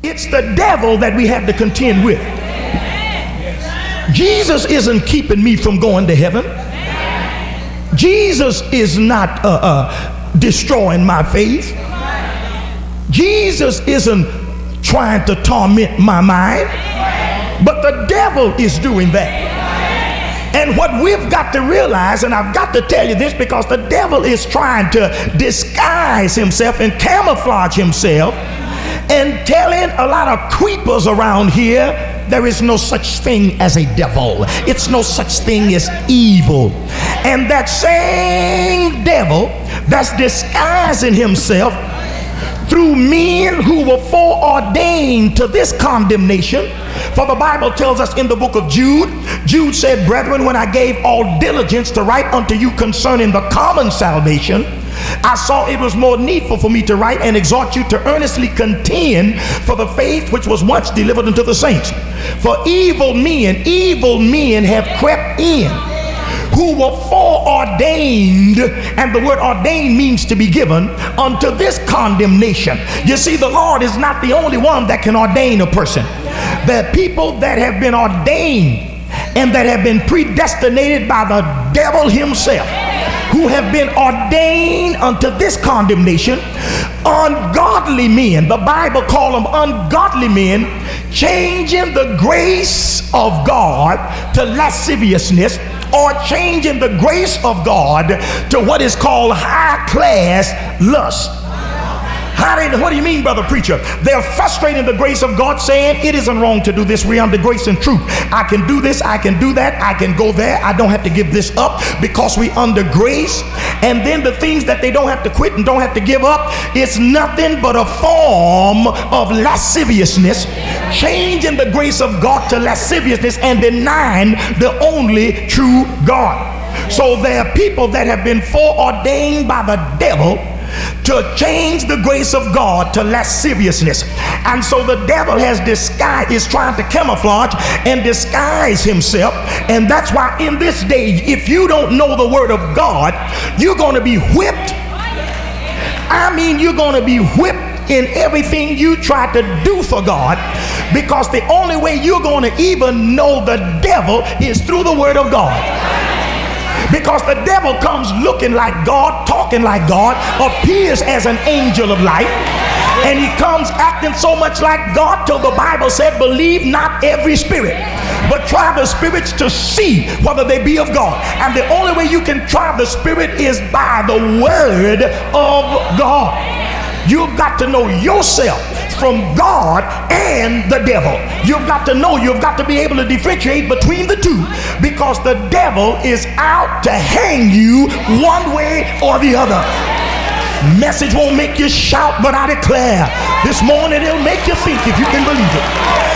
It's the devil that we have to contend with. Jesus isn't keeping me from going to heaven. Jesus is not destroying my faith. Jesus isn't trying to torment my mind, but the devil is doing that. And what we've got to realize, and I've got to tell you this because the devil is trying to disguise himself and camouflage himself and telling a lot of creepers around here there is no such thing as a devil. It's no such thing as evil. And that same devil that's disguising himself through men who were foreordained to this condemnation. For the Bible tells us in the book of Jude, Jude said, brethren, when I gave all diligence to write unto you concerning the common salvation, I saw it was more needful for me to write and exhort you to earnestly contend for the faith which was once delivered unto the saints. For evil men have crept in, who were foreordained, and the word ordained means to be given, unto this condemnation. You see, the Lord is not the only one that can ordain a person. There are people that have been ordained and that have been predestinated by the devil himself, who have been ordained unto this condemnation. Ungodly men, the Bible calls them ungodly men, changing the grace of God to lasciviousness, or changing the grace of God to what is called high class lust. What do you mean, brother preacher? They're frustrating the grace of God, saying it isn't wrong to do this. We're under grace and truth. I can do this, I can do that, I can go there. I don't have to give this up because we under grace. And then the things that they don't have to quit and don't have to give up, it's nothing but a form of lasciviousness, changing the grace of God to lasciviousness and denying the only true God. So there are people that have been foreordained by the devil to change the grace of God to lasciviousness. And so the devil is trying to camouflage and disguise himself. And that's why in this day, if you don't know the word of God, you're going to be whipped. I mean, you're going to be whipped in everything you try to do for God, because the only way you're going to even know the devil is through the word of God. Because the devil comes looking like God, talking like God, appears as an angel of light, and he comes acting so much like God till the Bible said, believe not every spirit, but try the spirits to see whether they be of God. And the only way you can try the spirit is by the word of God. You've got to know yourself from God and the devil. You've got to know, you've got to be able to differentiate between the two, because the devil is out to hang you one way or the other. Message won't make you shout, but I declare this morning it'll make you think, if you can believe it.